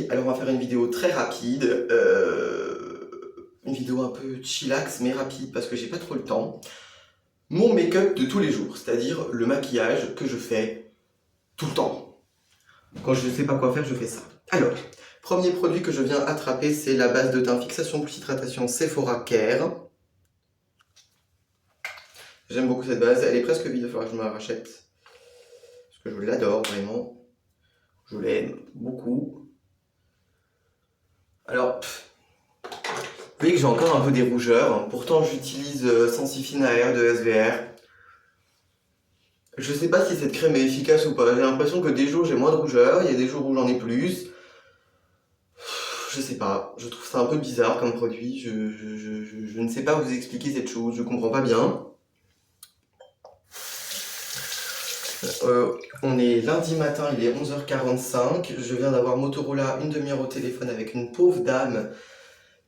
aujourd'hui. Alors on va faire une vidéo très rapide, une vidéo un peu chillax mais rapide parce que j'ai pas trop le temps. Mon make-up de tous les jours, c'est-à-dire le maquillage que je fais tout le temps. Quand je ne sais pas quoi faire, je fais ça. Alors, premier produit que je viens attraper, c'est la base de teint fixation plus hydratation Sephora Care. J'aime beaucoup cette base, elle est presque vide, il faudra que je me la rachète. Parce que je l'adore vraiment. Je l'aime beaucoup. Alors, vous voyez que j'ai encore un peu des rougeurs. Pourtant, j'utilise Sensifine AR de SVR. Je sais pas si cette crème est efficace ou pas. J'ai l'impression que des jours j'ai moins de rougeurs, il y a des jours où j'en ai plus. Je sais pas, je trouve ça un peu bizarre comme produit. Je ne sais pas vous expliquer cette chose, je comprends pas bien. On est lundi matin, il est 11h45. Je viens d'avoir Motorola une demi-heure au téléphone avec une pauvre dame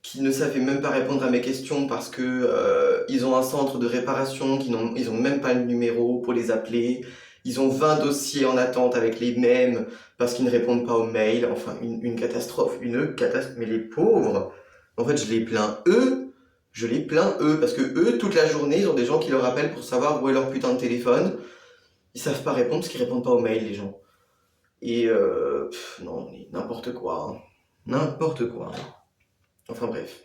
qui ne savait même pas répondre à mes questions parce que ils ont un centre de réparation, ils ont même pas le numéro pour les appeler. Ils ont 20 dossiers en attente avec les mêmes parce qu'ils ne répondent pas aux mails. Enfin, une catastrophe, mais les pauvres, en fait, je les plains eux, parce que eux, toute la journée, ils ont des gens qui leur appellent pour savoir où est leur putain de téléphone. Ils savent pas répondre parce qu'ils répondent pas aux mails, les gens. Et non, mais n'importe quoi. Hein. N'importe quoi. Enfin bref.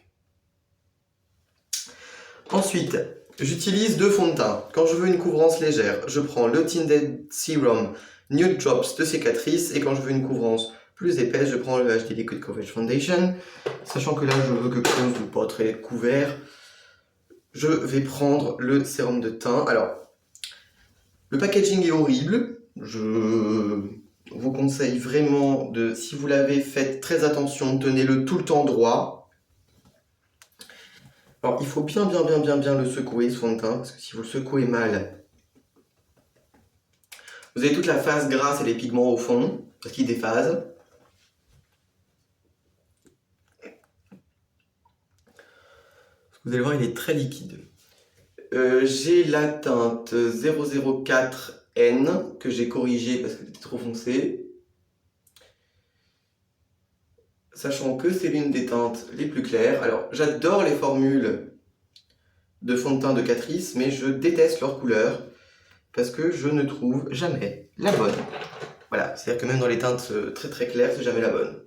Ensuite, j'utilise deux fonds de teint. Quand je veux une couvrance légère, je prends le Tinted Serum Nude Drops de cicatrice. Et quand je veux une couvrance plus épaisse, je prends le HD Liquid Coverage Foundation. Sachant que là, je veux quelque chose de pas très couvert. Je vais prendre le sérum de teint. Alors, le packaging est horrible. Je vous conseille vraiment de, si vous l'avez, faites très attention, tenez-le tout le temps droit. Alors, il faut bien le secouer, ce fond de teint, parce que si vous le secouez mal, vous avez toute la phase grasse et les pigments au fond, parce qu'ils déphasent. Vous allez voir, il est très liquide. J'ai la teinte 004N, que j'ai corrigée parce qu'elle était trop foncée. Sachant que c'est l'une des teintes les plus claires. Alors, j'adore les formules de fond de teint de Catrice, mais je déteste leur couleur parce que je ne trouve jamais la bonne. Voilà, c'est-à-dire que même dans les teintes très très claires, c'est jamais la bonne.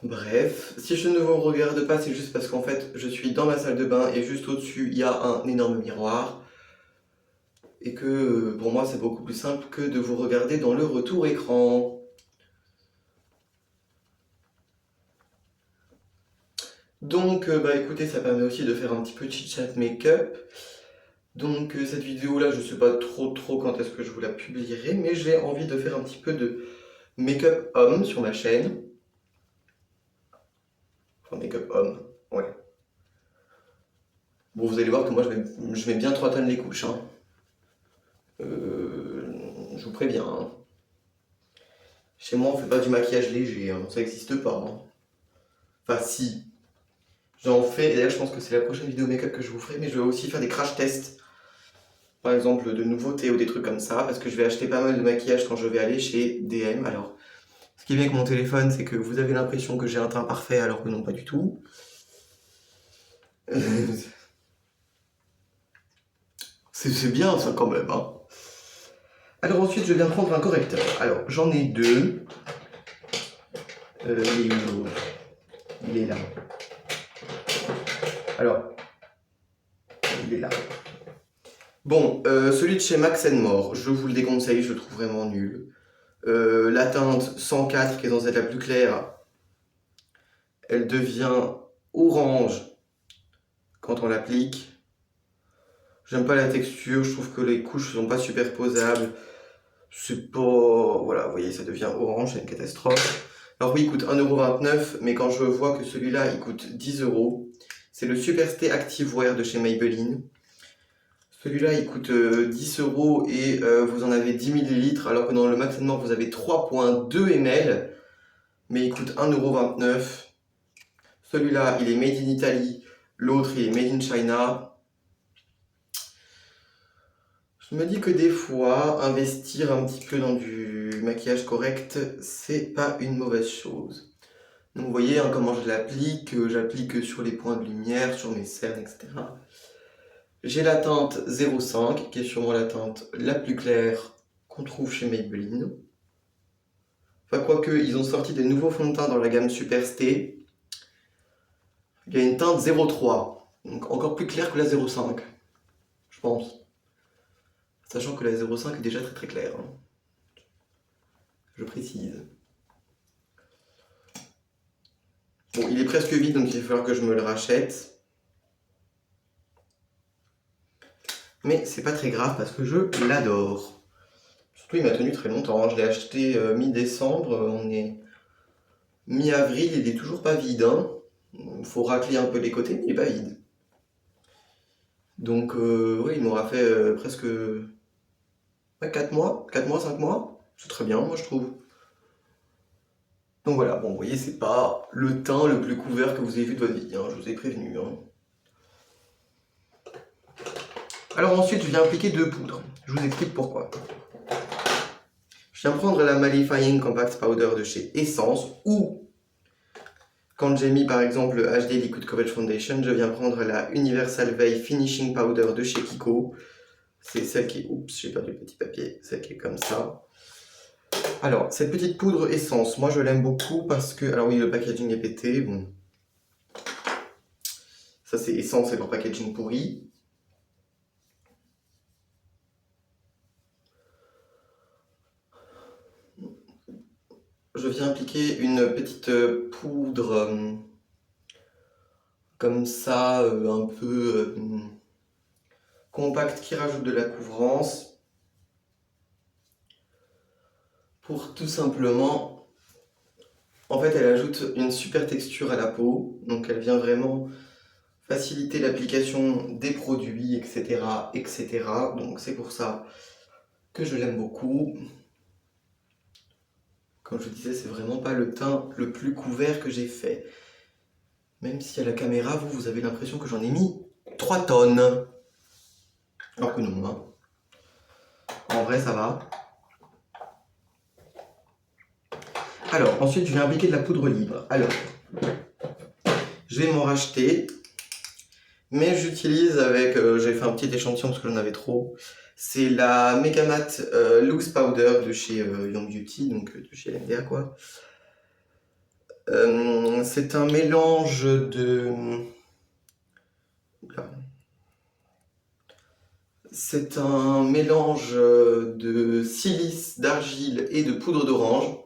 Bref, si je ne vous regarde pas, c'est juste parce qu'en fait, je suis dans ma salle de bain et juste au-dessus, il y a un énorme miroir. Et que pour moi, c'est beaucoup plus simple que de vous regarder dans le retour écran. Donc, écoutez, ça permet aussi de faire un petit peu chit-chat make-up. Donc, cette vidéo-là, je ne sais pas trop quand est-ce que je vous la publierai, mais j'ai envie de faire un petit peu de make-up homme sur ma chaîne. Enfin, make-up homme, ouais. Bon, vous allez voir que moi, je mets bien 3 tonnes les couches. Hein. Je vous préviens. Hein. Chez moi, on fait pas du maquillage léger, hein. Ça n'existe pas. Hein. Enfin, si. J'en fais, et d'ailleurs, je pense que c'est la prochaine vidéo make-up que je vous ferai, mais je vais aussi faire des crash tests. Par exemple, de nouveautés ou des trucs comme ça, parce que je vais acheter pas mal de maquillage quand je vais aller chez DM. Alors, ce qui est bien avec mon téléphone, c'est que vous avez l'impression que j'ai un teint parfait, alors que non, pas du tout. C'est bien ça quand même. Hein. Alors ensuite, je viens prendre un correcteur. Alors, j'en ai deux. Il est là. Alors, il est là. Bon, celui de chez Max More, je vous le déconseille, je le trouve vraiment nul. La teinte 104, qui est censée être la plus claire, elle devient orange quand on l'applique. J'aime pas la texture, je trouve que les couches sont pas superposables. C'est pas... Voilà, vous voyez, ça devient orange, c'est une catastrophe. Alors oui, il coûte 1,29€, mais quand je vois que celui-là, il coûte 10€, c'est le Superstay Active Wear de chez Maybelline. Celui-là, il coûte 10€ et vous en avez 10 ml, alors que dans le Max More, vous avez 3,2 ml, mais il coûte 1,29€. Celui-là, il est made in Italy, l'autre, il est made in China. Je me dis que des fois, investir un petit peu dans du maquillage correct, c'est pas une mauvaise chose. Donc vous voyez hein, comment je l'applique, j'applique sur les points de lumière, sur mes cernes, etc. J'ai la teinte 05, qui est sûrement la teinte la plus claire qu'on trouve chez Maybelline. Enfin, quoique, ils ont sorti des nouveaux fonds de teint dans la gamme Superstay. Il y a une teinte 03, donc encore plus claire que la 05, je pense. Sachant que la 05 est déjà très très claire. Hein. Je précise. Bon, il est presque vide, donc il va falloir que je me le rachète. Mais c'est pas très grave parce que je l'adore. Surtout, il m'a tenu très longtemps. Hein. Je l'ai acheté mi-décembre, on est mi-avril, il est toujours pas vide. Hein. Il faut racler un peu les côtés, mais il est pas vide. Donc, oui, il m'aura fait presque 4 mois, 5 mois. C'est très bien, moi je trouve. Donc voilà, bon, vous voyez, c'est pas le teint le plus couvert que vous avez vu de votre vie, hein, je vous ai prévenu. Hein. Alors ensuite, je viens appliquer 2 poudres. Je vous explique pourquoi. Je viens prendre la Malifying Compact Powder de chez Essence, ou quand j'ai mis par exemple le HD Liquid Coverage Foundation, je viens prendre la Universal Veil Finishing Powder de chez Kiko. C'est celle qui est... Oups, j'ai perdu le petit papier. Celle qui est comme ça. Alors, cette petite poudre Essence, moi je l'aime beaucoup parce que... Alors oui, le packaging est pété, bon. Ça c'est Essence et leur packaging pourri. Je viens appliquer une petite poudre comme ça, un peu compacte qui rajoute de la couvrance. Pour tout simplement, en fait elle ajoute une super texture à la peau, donc elle vient vraiment faciliter l'application des produits, etc. etc. Donc c'est pour ça que je l'aime beaucoup. Comme je disais, c'est vraiment pas le teint le plus couvert que j'ai fait. Même si à la caméra, vous avez l'impression que j'en ai mis 3 tonnes. Alors que non, hein. En vrai, ça va. Alors, ensuite, je vais appliquer de la poudre libre. Alors, je vais m'en racheter. Mais j'utilise avec... j'ai fait un petit échantillon parce que j'en avais trop. C'est la Mega Matte Loose Powder de chez Young Beauty, donc de chez LMDA, quoi. C'est un mélange de... Oula. C'est un mélange de silice, d'argile et de poudre d'orange.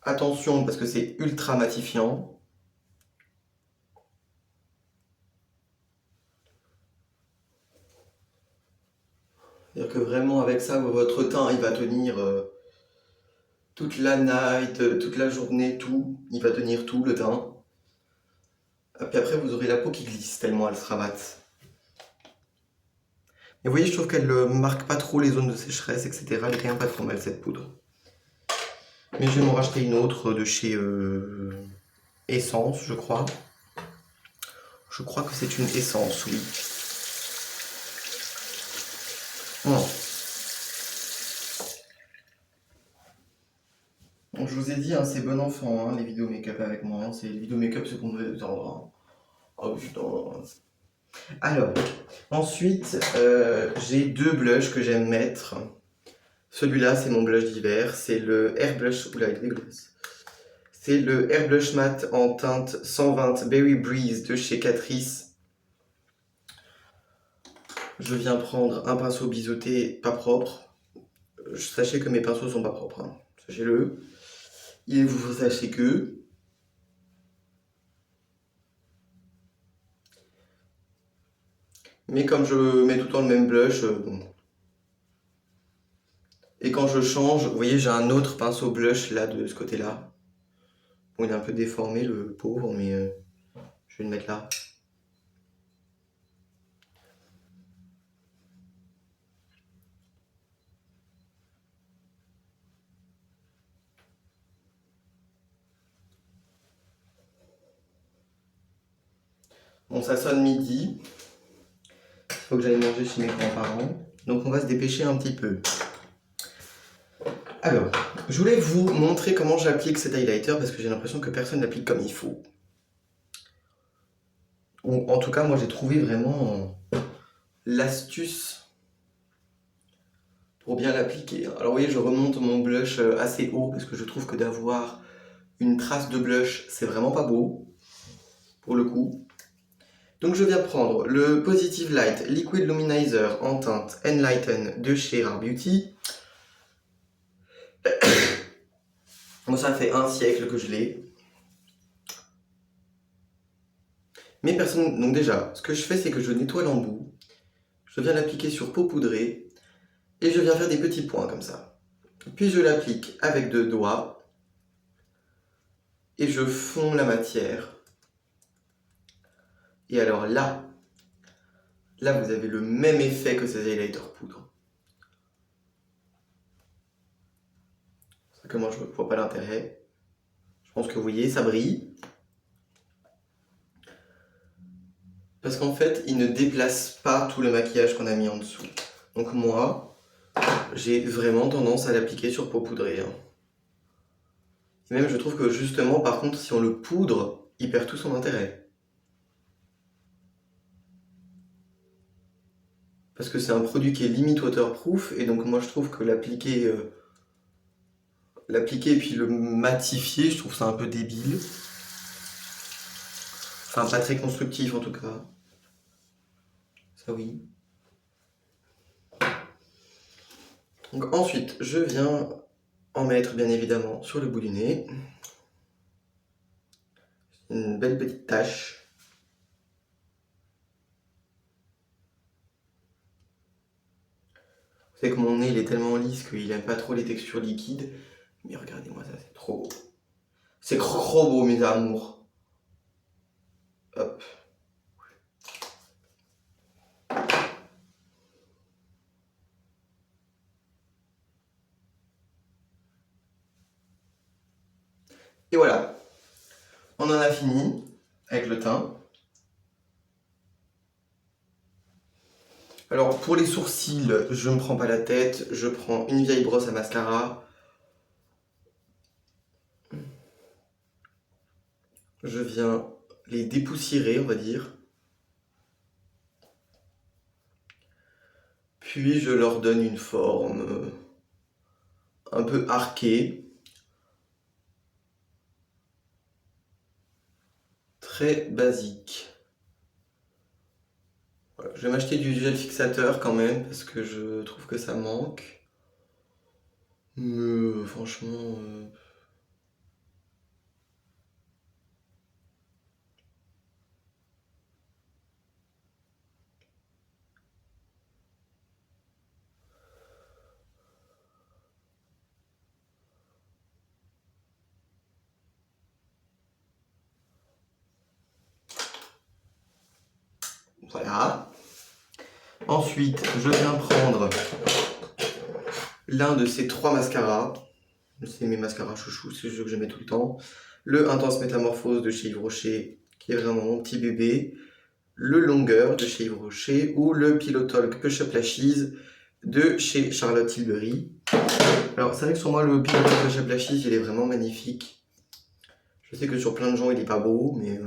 Attention parce que c'est ultra matifiant. C'est-à-dire que vraiment avec ça, votre teint il va tenir toute la night, toute la journée, tout. Il va tenir tout le teint. Et puis après vous aurez la peau qui glisse tellement elle sera mate. Et vous voyez, je trouve qu'elle ne marque pas trop les zones de sécheresse, etc. Elle est quand même pas trop mal cette poudre. Mais je vais m'en racheter une autre de chez Essence, je crois. Je crois que c'est une Essence, oui. Non. Donc, je vous ai dit, hein, c'est bon enfant, hein, les vidéos make-up avec moi. Hein, les vidéos make-up, c'est qu'on devait attendre. Hein. Oh putain. Alors, ensuite, j'ai 2 blushs que j'aime mettre. Celui-là, c'est mon blush d'hiver. C'est le Air Blush. Oula, il est dégueulasse. C'est le Air Blush Matte en teinte 120 Berry Breeze de chez Catrice. Je viens prendre un pinceau biseauté pas propre. Sachez que mes pinceaux sont pas propres. Hein. Sachez-le. Et vous sachez que... Mais comme je mets tout le temps le même blush, bon. Et quand je change, vous voyez, j'ai un autre pinceau blush là, de ce côté-là. Bon, il est un peu déformé, le pauvre, mais je vais le mettre là. Bon, ça sonne midi. Il faut que j'aille manger chez mes grands-parents. Donc on va se dépêcher un petit peu. Alors, je voulais vous montrer comment j'applique cet highlighter parce que j'ai l'impression que personne l'applique comme il faut. Ou en tout cas, moi j'ai trouvé vraiment l'astuce pour bien l'appliquer. Alors vous voyez, je remonte mon blush assez haut parce que je trouve que d'avoir une trace de blush, c'est vraiment pas beau, pour le coup. Donc je viens prendre le Positive Light Liquid Luminizer en teinte Enlighten de chez Rare Beauty. Moi ça fait un siècle que je l'ai. Mais personne... Donc déjà, ce que je fais, c'est que je nettoie l'embout. Je viens l'appliquer sur peau poudrée. Et je viens faire des petits points comme ça. Puis je l'applique avec 2 doigts. Et je fonds la matière. Et alors là, vous avez le même effet que ces highlighters poudre. C'est que moi je ne vois pas l'intérêt. Je pense que vous voyez, ça brille. Parce qu'en fait, il ne déplace pas tout le maquillage qu'on a mis en dessous. Donc moi, j'ai vraiment tendance à l'appliquer sur peau poudrée. Et même je trouve que justement, par contre, si on le poudre, il perd tout son intérêt. Parce que c'est un produit qui est limite waterproof, et donc moi je trouve que l'appliquer et puis le matifier, je trouve ça un peu débile. Enfin, pas très constructif en tout cas. Ça oui. Donc ensuite, je viens en mettre bien évidemment sur le bout du nez. Une belle petite tache. Vous savez que mon nez il est tellement lisse qu'il aime pas trop les textures liquides. Mais regardez-moi ça, c'est trop beau. C'est trop beau mes amours. Hop. Et voilà. On en a fini avec le teint. Alors pour les sourcils, je ne me prends pas la tête. Je prends une vieille brosse à mascara. Je viens les dépoussiérer, on va dire. Puis je leur donne une forme un peu arquée. Très basique. Voilà. Je vais m'acheter du gel fixateur quand même parce que je trouve que ça manque. Mais franchement... Voilà. Ensuite, je viens prendre l'un de ces 3 mascaras. C'est mes mascaras chouchou, c'est ceux que je mets tout le temps. Le Intense Métamorphose de chez Yves Rocher, qui est vraiment mon petit bébé. Le Longueur de chez Yves Rocher. Ou le Pillow Talk Push Up Lashes de chez Charlotte Tilbury. Alors c'est vrai que sur moi le Pillow Talk Push Up Lashes il est vraiment magnifique. Je sais que sur plein de gens il est pas beau, mais...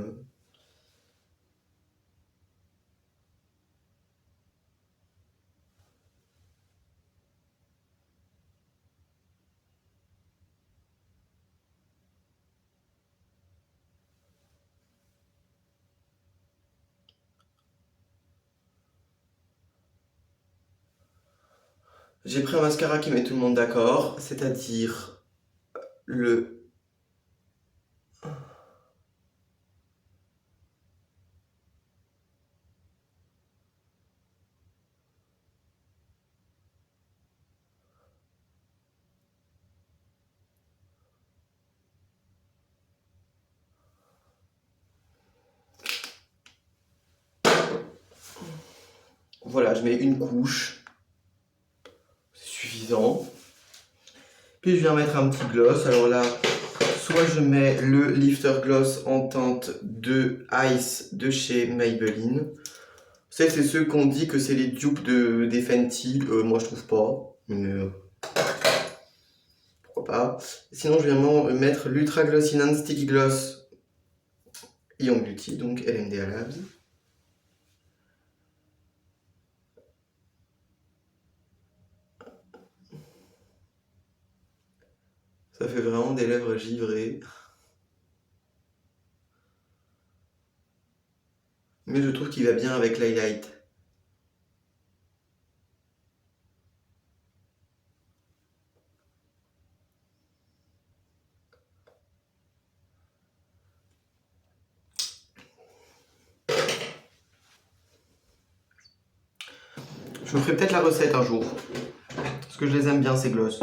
J'ai pris un mascara qui met tout le monde d'accord, c'est-à-dire le... Voilà, je mets une couche, c'est suffisant. Puis je viens mettre un petit gloss, alors là, soit je mets le Lifter Gloss en teinte de Ice de chez Maybelline, C'est ceux qu'on dit que c'est les dupes des Fenty. Moi, je trouve pas. Mais pourquoi pas. Sinon, je vais mettre l'Ultra Glossy Non Sticky Gloss Ion Beauty, donc LMDA Labs. Ça fait vraiment des lèvres givrées. Mais je trouve qu'il va bien avec l'highlight. Je me ferai peut-être la recette un jour. Parce que je les aime bien, ces gloss.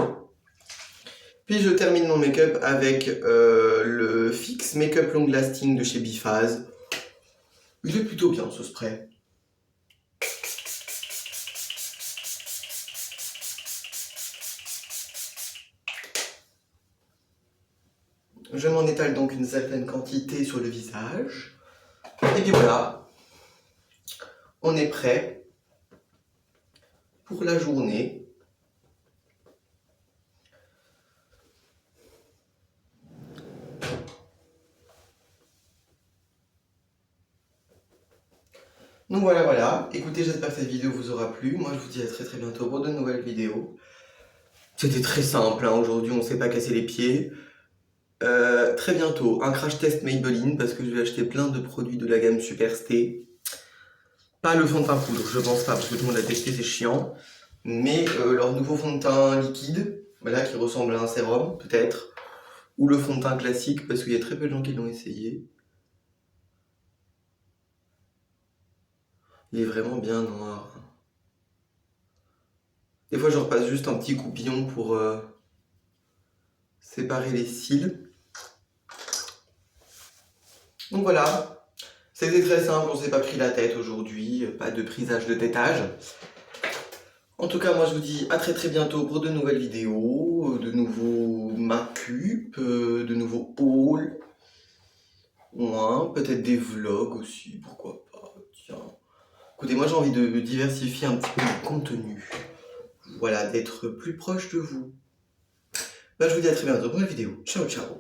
Puis je termine mon make-up avec le Fix Make-up Long Lasting de chez Biphase. Il est plutôt bien ce spray. Je m'en étale donc une certaine quantité sur le visage. Et puis voilà, on est prêt pour la journée. Donc voilà. Écoutez, j'espère que cette vidéo vous aura plu. Moi, je vous dis à très bientôt pour de nouvelles vidéos. C'était très simple, hein. Aujourd'hui, on ne s'est pas cassé les pieds. Très bientôt, un crash test Maybelline parce que je vais acheter plein de produits de la gamme Superstay. Pas le fond de teint poudre, je pense pas, parce que tout le monde l'a testé, c'est chiant. Mais leur nouveau fond de teint liquide, voilà, qui ressemble à un sérum, peut-être. Ou le fond de teint classique, parce qu'il y a très peu de gens qui l'ont essayé. Il est vraiment bien noir. Des fois, je repasse juste un petit coupillon pour séparer les cils. Donc voilà, c'était très simple, on s'est pas pris la tête aujourd'hui, pas de prisage de tétage. En tout cas, moi je vous dis à très bientôt pour de nouvelles vidéos, de nouveaux make-up, de nouveaux hauls. Ouais, peut-être des vlogs aussi, pourquoi pas, tiens. Écoutez, moi j'ai envie de diversifier un petit peu le contenu. Voilà, d'être plus proche de vous. Bah, je vous dis à très bientôt pour une vidéo. Ciao, ciao.